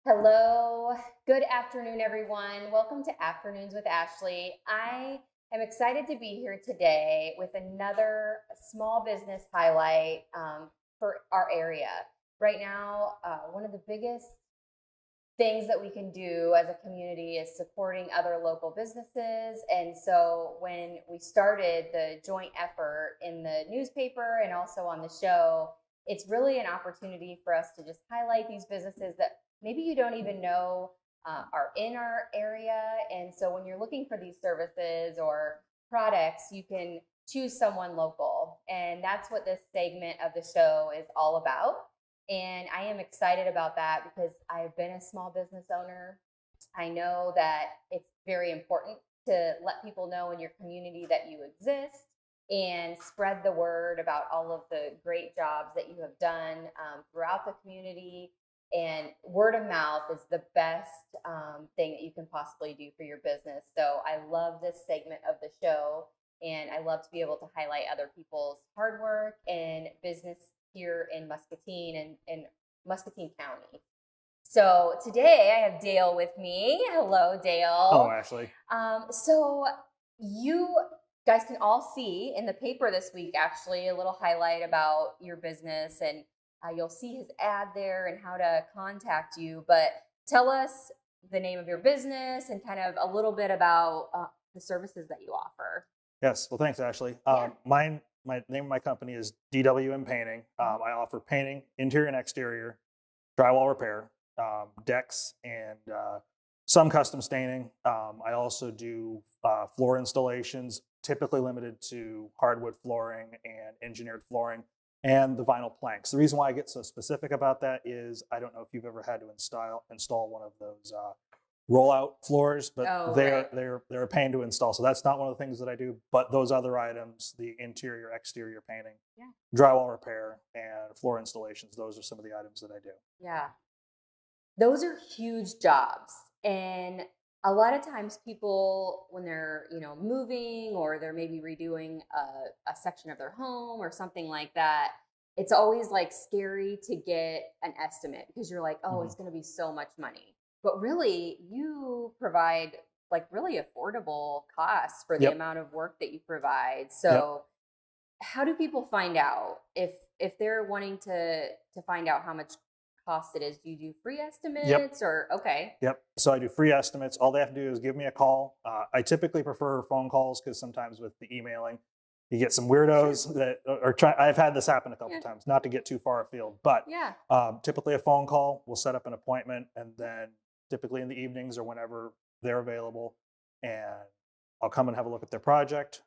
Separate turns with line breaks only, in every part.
Hello. Good afternoon, everyone. Welcome to Afternoons with Ashley. I am excited to be here today with another small business highlight for our area. Right now, one of the biggest things that we can do as a community is supporting other local businesses. And so when we started the joint effort in the newspaper and also on the show, it's really an opportunity for us to just highlight these businesses that maybe you don't even know are in our area. And so when you're looking for these services or products, you can choose someone local. And that's what this segment of the show is all about. And I am excited about that because I've been a small business owner. I know that it's very important to let people know in your community that you exist and spread the word about all of the great jobs that you have done throughout the community. And word of mouth is the best thing that you can possibly do for your business. So I love this segment of the show, and I love to be able to highlight other people's hard work and business here in Muscatine and Muscatine County. So today I have Dale with me. Hello, Dale.
Hello, Ashley.
So you guys can all see in the paper this week, actually, a little highlight about your business, and you'll see his ad there and how to contact you. But tell us the name of your business and kind of a little bit about the services that you offer.
Yes, well, thanks, Ashley.
Yeah.
My name of my company is DWM Painting. I offer painting, interior and exterior, drywall repair, decks, and some custom staining. I also do floor installations, typically limited to hardwood flooring and engineered flooring, and the vinyl planks. The reason why I get so specific about that is I don't know if you've ever had to install one of those rollout floors, but they're a pain to install. So that's not one of the things that I do. But those other items, the interior, exterior painting, drywall repair, and floor installations, those are some of the items that I do.
Yeah. Those are huge jobs. And a lot of times people, when they're, moving or they're maybe redoing a section of their home or something like that, it's always like scary to get an estimate because you're like, oh, it's going to be so much money. But really, you provide like really affordable costs for the amount of work that you provide. So how do people find out if they're wanting to find out how much cost it is? Do you do free estimates or okay?
Yep. So I do free estimates. All they have to do is give me a call. I typically prefer phone calls because sometimes with the emailing, you get some weirdos that are trying. I've had this happen a couple times, not to get too far afield, but typically a phone call. We'll set up an appointment, and then typically in the evenings or whenever they're available, and I'll come and have a look at their project.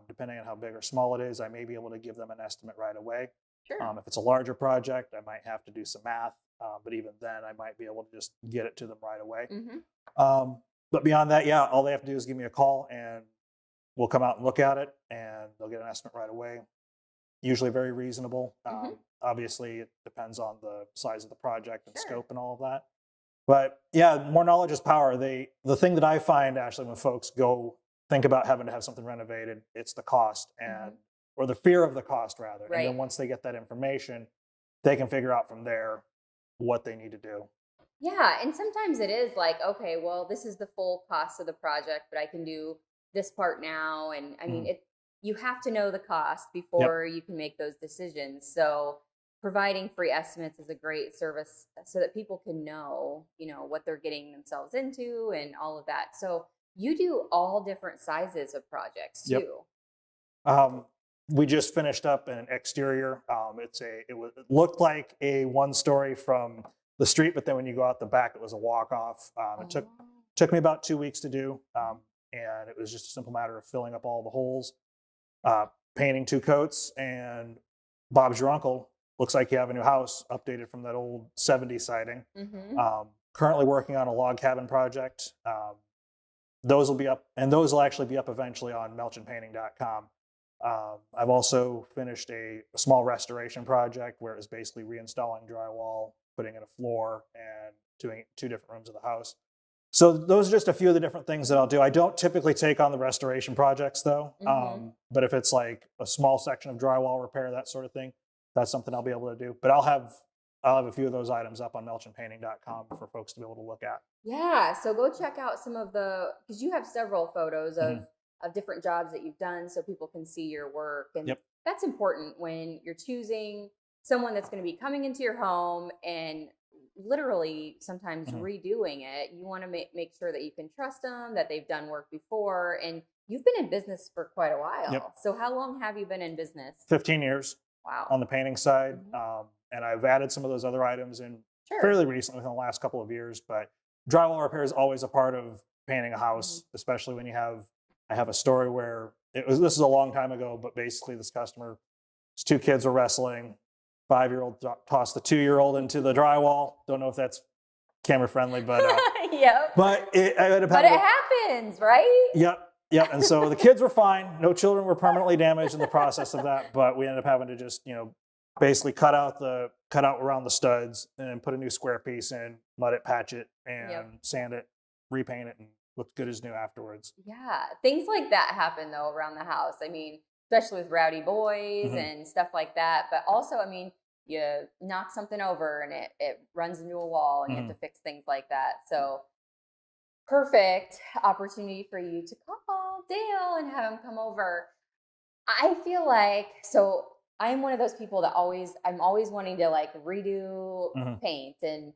Depending on how big or small it is, I may be able to give them an estimate right away.
Sure.
If it's a larger project, I might have to do some math, but even then, I might be able to just get it to them right away. But beyond that, all they have to do is give me a call, and we'll come out and look at it, and they'll get an estimate right away. Usually very reasonable. Obviously, it depends on the size of the project and scope and all of that. But more knowledge is power. The thing that I find, Ashley, when folks go think about having to have something renovated, it's the cost or the fear of the cost rather.
Right.
And then once they get that information, they can figure out from there what they need to do.
Yeah, and sometimes it is like, okay, well, this is the full cost of the project, but I can do this part now. And I mean, you have to know the cost before you can make those decisions. So providing free estimates is a great service so that people can know, what they're getting themselves into and all of that. So you do all different sizes of projects too.
We just finished up an exterior. It looked like a one-story from the street, but then when you go out the back, it was a walk-off. It took me about 2 weeks to do, and it was just a simple matter of filling up all the holes, painting 2 coats, and Bob's your uncle. Looks like you have a new house, updated from that old 70s siding. Currently working on a log cabin project. Those will be up, and those will actually be up eventually on melchinpainting.com. I've also finished a small restoration project where it was basically reinstalling drywall, putting in a floor, and doing 2 different rooms of the house. So those are just a few of the different things that I'll do. I don't typically take on the restoration projects though, but if it's like a small section of drywall repair, that sort of thing, that's something I'll be able to do. But I'll have a few of those items up on melchinpainting.com for folks to be able to look at.
Yeah, so go check out some of because you have several photos of different jobs that you've done so people can see your work. And
Yep.
that's important when you're choosing someone that's going to be coming into your home and literally sometimes redoing it. You want to make sure that you can trust them, that they've done work before, and you've been in business for quite a while.
Yep.
So how long have you been in business?
15 years.
Wow.
On the painting side. And I've added some of those other items in fairly recently within the last couple of years, but drywall repair is always a part of painting a house, especially when I have a story where this is a long time ago, but basically this customer, his two kids were wrestling, 5-year-old tossed the 2-year-old into the drywall. Don't know if that's camera friendly, but
yep.
But it
happens, right?
Yep. And so the kids were fine. No children were permanently damaged in the process of that, but we ended up having to just, basically cut out around the studs and then put a new square piece in, mud it, patch it, and sand it, repaint it, and looked good as new afterwards.
Yeah, things like that happen though around the house. I mean, especially with rowdy boys and stuff like that. But also, I mean, you knock something over and it runs into a wall and you have to fix things like that. So perfect opportunity for you to call Dale and have him come over. I feel like, so I'm one of those people that I'm always wanting to like redo paint. And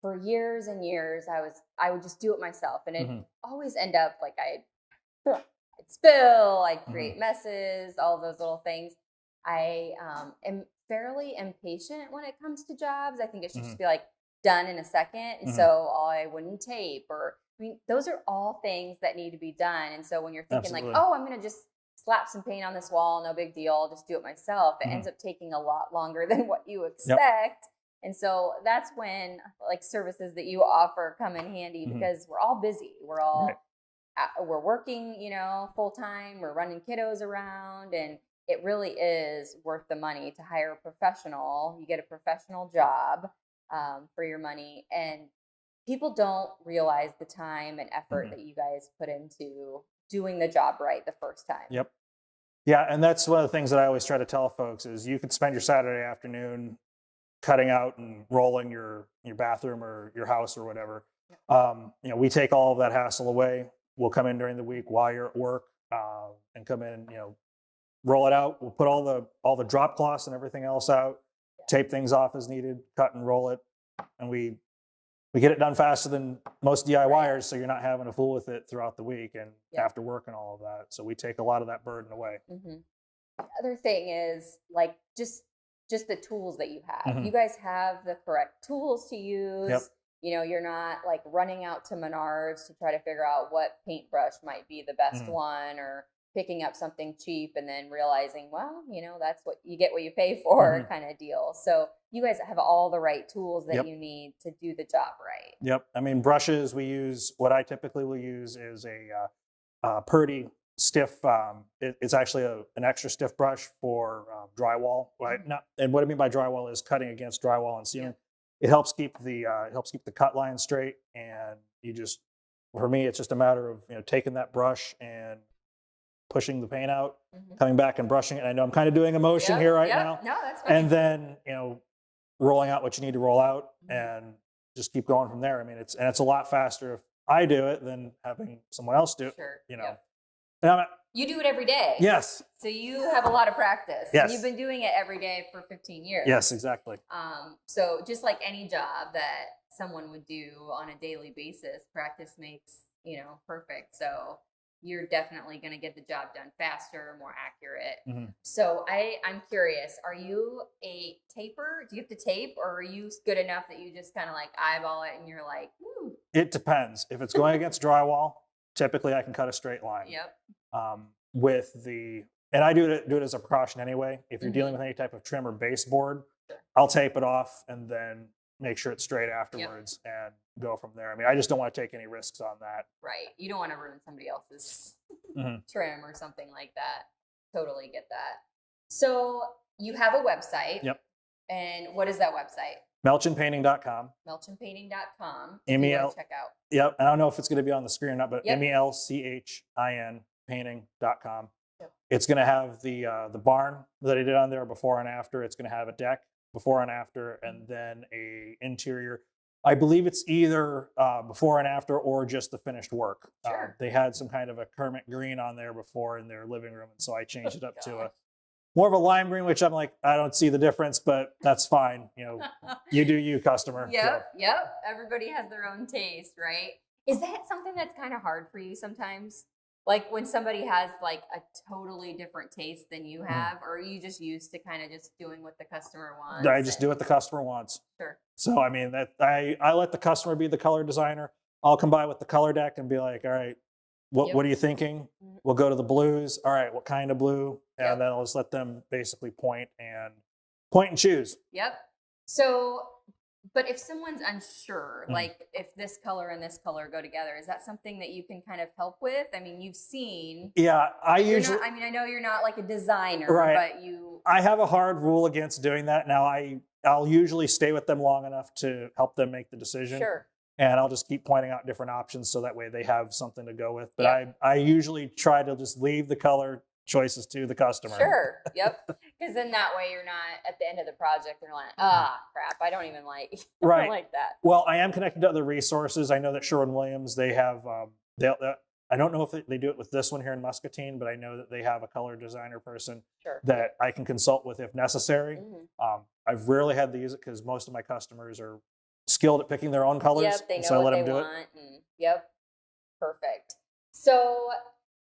for years and years, I would just do it myself. And it'd always end up like I'd spill, I'd create messes, all those little things. I am fairly impatient when it comes to jobs. I think it should just be like done in a second. And so I wouldn't tape those are all things that need to be done. And so when you're thinking like, oh, I'm going to just slap some paint on this wall, no big deal, I'll just do it myself. It ends up taking a lot longer than what you expect. And so that's when like services that you offer come in handy because we're all busy. We're all, we're working, full time, we're running kiddos around, and it really is worth the money to hire a professional. You get a professional job for your money, and people don't realize the time and effort that you guys put into doing the job right the first time.
Yep. Yeah, and that's one of the things that I always try to tell folks is you can spend your Saturday afternoon cutting out and rolling your bathroom or your house or whatever. We take all of that hassle away. We'll come in during the week while you're at work and come in, roll it out. We'll put all the drop cloths and everything else out, tape things off as needed, cut and roll it, and we get it done faster than most DIYers, so you're not having to fool with it throughout the week and after work and all of that. So we take a lot of that burden away.
The other thing is like just the tools that you have. You guys have the correct tools to use. You're not like running out to Menards to try to figure out what paintbrush might be the best one, or picking up something cheap and then realizing, well, that's what you get, what you pay for kind of deal. So you guys have all the right tools that you need to do the job right.
Yep. I mean, brushes we use, what I typically will use is a Purdy stiff. It's actually an extra stiff brush for drywall. Right? And what I mean by drywall is cutting against drywall and ceiling. It helps keep the cut line straight. And for me, it's just a matter of taking that brush and pushing the paint out, coming back and brushing it. I know I'm kind of doing a motion here right now.
No, that's fine.
And then, rolling out what you need to roll out and just keep going from there. I mean, it's a lot faster if I do it than having someone else do it, And
you do it every day.
Yes.
So you have a lot of practice.
Yes.
You've been doing it every day for 15 years.
Yes, exactly.
So just like any job that someone would do on a daily basis, practice makes, perfect. So you're definitely going to get the job done faster, more accurate. So I'm curious, are you a taper? Do you have to tape, or are you good enough that you just kind of like eyeball it and you're like, woo?
It depends. If it's going against drywall, typically I can cut a straight line. And I do it as a precaution anyway. If you're dealing with any type of trim or baseboard, I'll tape it off and then make sure it's straight afterwards and go from there. I mean, I just don't want to take any risks on that.
Right. You don't want to ruin somebody else's trim or something like that. Totally get that. So you have a website.
Yep.
And what is that website?
melchinpainting.com.
melchinpainting.com.
Check out. Yep. I don't know if it's going to be on the screen or not, but MELCHIN painting.com. It's going to have the barn that I did on there before and after. It's going to have a deck. before and after, and then a interior. I believe it's either before and after or just the finished work.
Sure.
They had some kind of a Kermit green on there before in their living room, and so I changed it up to
Gosh.
more of a lime green, which I'm like, I don't see the difference, but that's fine. You do you, customer.
Yep, yep. Everybody has their own taste, right? Is that something that's kind of hard for you sometimes? Like when somebody has like a totally different taste than you have, or are you just used to kind of just doing what the customer wants?
I just do what the customer wants.
Sure.
So I mean that I let the customer be the color designer. I'll come by with the color deck and be like, all right, what are you thinking? We'll go to the blues. All right, what kind of blue? And then I'll just let them basically point and choose.
Yep. So, but if someone's unsure, like if this color and this color go together, is that something that you can kind of help with? I mean, you've seen.
Yeah, I
know you're not like a designer,
right.
But you.
I have a hard rule against doing that. Now, I'll usually stay with them long enough to help them make the decision.
Sure.
And I'll just keep pointing out different options so that way they have something to go with. But I usually try to just leave the color choices to the customer.
Sure. Yep. Because then that way you're not at the end of the project and you're like, crap, I don't even like
right.
like that.
Well, I am connected to other resources. I know that Sherwin-Williams, they have, I don't know if they do it with this one here in Muscatine, but I know that they have a color designer person that I can consult with if necessary. I've rarely had to use it because most of my customers are skilled at picking their own colors.
Yep, they know
so
what they want. Yep. Perfect. So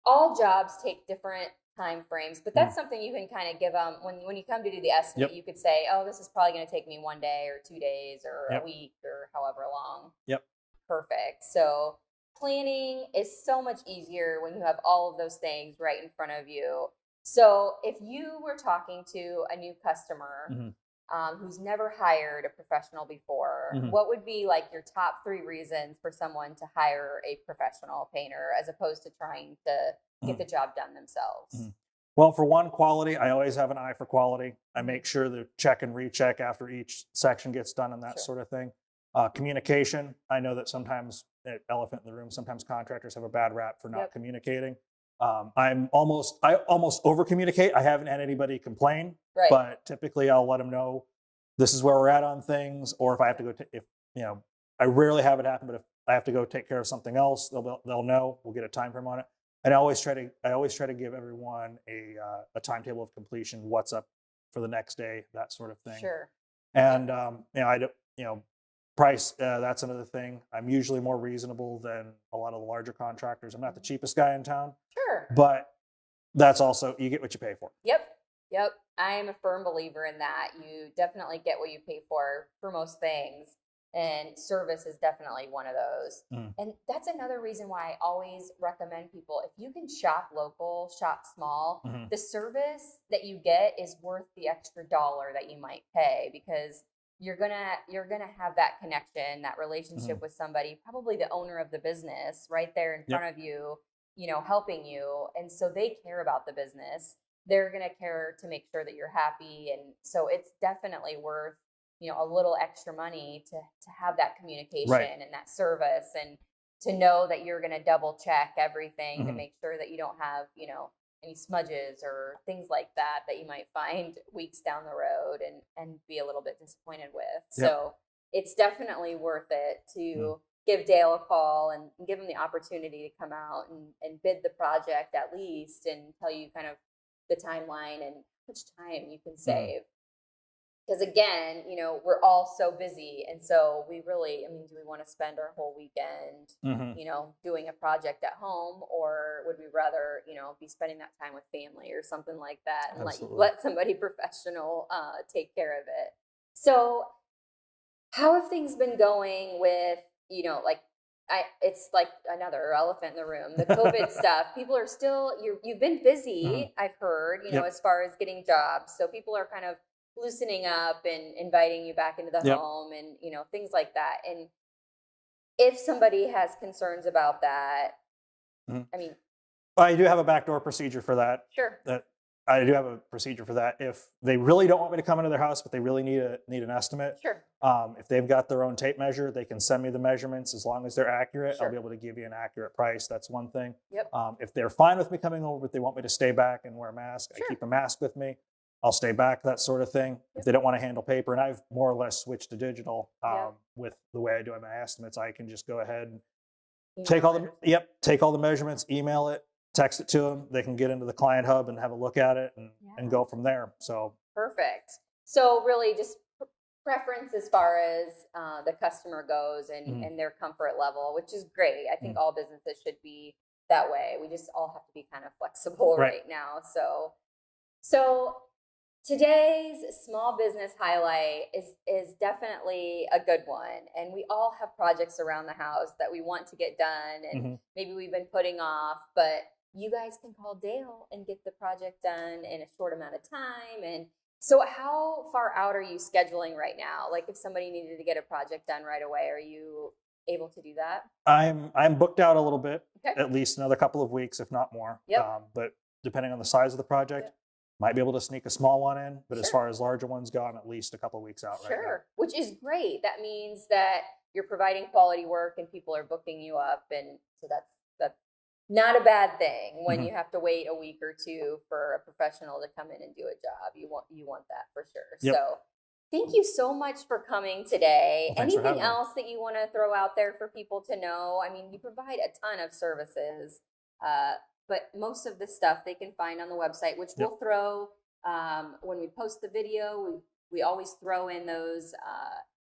all jobs take different time frames, but that's something you can kind of give them when you come to do the estimate. You could say, oh, this is probably going to take me 1 day or 2 days or a week or however long.
Yep.
Perfect. So planning is so much easier when you have all of those things right in front of you. So if you were talking to a new customer who's never hired a professional before, what would be like your top 3 reasons for someone to hire a professional painter as opposed to trying to get the job done themselves?
Well, for one, quality. I always have an eye for quality. I make sure to check and recheck after each section gets done and that sort of thing. Communication. I know that sometimes, elephant in the room, sometimes contractors have a bad rap for not communicating. I almost over communicate. I haven't had anybody complain, but typically I'll let them know this is where we're at on things, or if I have to go, I rarely have it happen, but if I have to go take care of something else, they'll know. We'll get a time frame on it, and I always try to give everyone a timetable of completion, what's up for the next day, that sort of thing.
Sure.
And price, that's another thing. I'm usually more reasonable than a lot of the larger contractors. I'm not the cheapest guy in town.
Sure.
But that's also, you get what you pay for.
Yep. I am a firm believer in that. You definitely get what you pay for most things. And service is definitely one of those. And that's another reason why I always recommend people, if you can shop local, shop small, the service that you get is worth the extra $1 that you might pay, because you're gonna have that connection, that relationship with somebody, probably the owner of the business right there in front of you, helping you. And so they care about the business. They're gonna care to make sure that you're happy. And so it's definitely worth, a little extra money to have that communication and that service, and to know that you're gonna double check everything to make sure that you don't have, any smudges or things like that you might find weeks down the road and be a little bit disappointed with. So it's definitely worth it to give Dale a call and give him the opportunity to come out and bid the project at least, and tell you kind of the timeline and how much time you can save. Because again, we're all so busy. And so we really, do we want to spend our whole weekend, doing a project at home, or would we rather, be spending that time with family or something like that, and let somebody professional take care of it? So how have things been going with, it's like another elephant in the room, the COVID stuff. People are still, you've been busy, I've heard, as far as getting jobs. So people are kind of loosening up and inviting you back into the home and, things like that. And if somebody has concerns about that,
I do have a backdoor procedure for that.
Sure.
I do have a procedure for that. If they really don't want me to come into their house, but they really need an estimate.
Sure.
If they've got their own tape measure, they can send me the measurements. As long as they're accurate,
Sure.
I'll be able to give you an accurate price. That's one thing.
Yep.
If they're fine with me coming over, but they want me to stay back and wear a mask,
Sure.
I keep a mask with me. I'll stay back, that sort of thing. If they don't want to handle paper, and I've more or less switched to digital with the way I do my estimates, I can just go ahead and take all the measurements, email it, text it to them. They can get into the client hub and have a look at it and go from there. So
perfect. So really just preference as far as the customer goes and their comfort level, which is great. I think all businesses should be that way. We just all have to be kind of flexible right now. So today's small business highlight is definitely a good one. And we all have projects around the house that we want to get done and maybe we've been putting off, but you guys can call Dale and get the project done in a short amount of time. And so how far out are you scheduling right now? Like if somebody needed to get a project done right away, are you able to do that?
I'm booked out a little bit, at least another couple of weeks, if not more. But depending on the size of the project, might be able to sneak a small one in. But as far as larger ones go, I'm at least a couple of weeks out right now.
Which is great. That means that you're providing quality work and people are booking you up. And so that's not a bad thing when you have to wait a week or two for a professional to come in and do a job. You want that for sure. So thank you so much for coming today.
Well,
anything else that you want to throw out there for people to know? I mean, you provide a ton of services, but most of the stuff they can find on the website, which we'll throw when we post the video. We always throw in those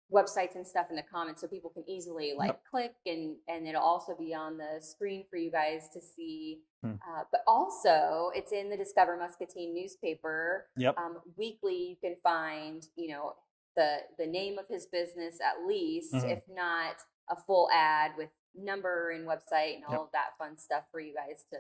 websites and stuff in the comments so people can easily click and it'll also be on the screen for you guys to see. But also it's in the Discover Muscatine newspaper. Weekly you can find, the name of his business at least, if not a full ad with number and website and all of that fun stuff for you guys to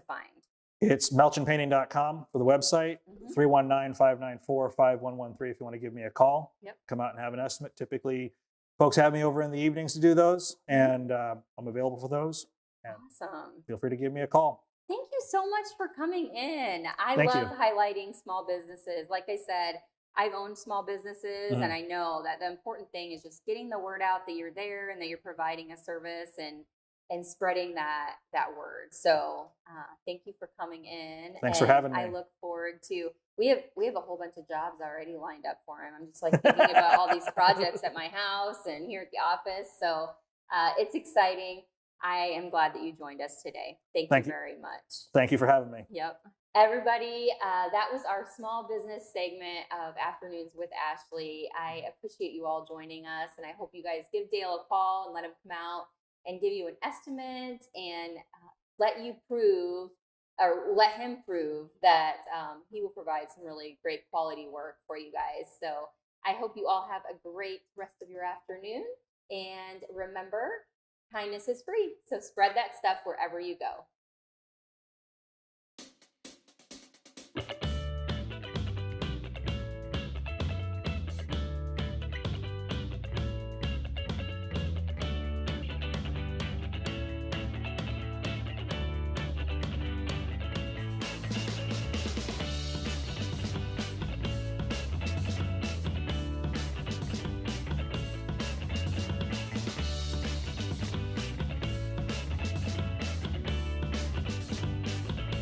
find.
It's melchinpainting.com for the website, 319-594-5113 if you want to give me a call. Come out and have an estimate. Typically, folks have me over in the evenings to do those, and I'm available for those. And
awesome.
Feel free to give me a call.
Thank you so much for coming in. I love highlighting small businesses. Like I said, I've owned small businesses, and I know that the important thing is just getting the word out that you're there and that you're providing a service and spreading that word. So thank you for coming in.
Thanks for having me.
I look forward to, we have a whole bunch of jobs already lined up for him. I'm just thinking about all these projects at my house and here at the office. So it's exciting. I am glad that you joined us today. Thank you very much.
Thank you for having me.
Everybody, that was our small business segment of Afternoons with Ashley. I appreciate you all joining us, and I hope you guys give Dale a call and let him come out and give you an estimate and let him prove that he will provide some really great quality work for you guys. So I hope you all have a great rest of your afternoon. And remember, kindness is free. So spread that stuff wherever you go.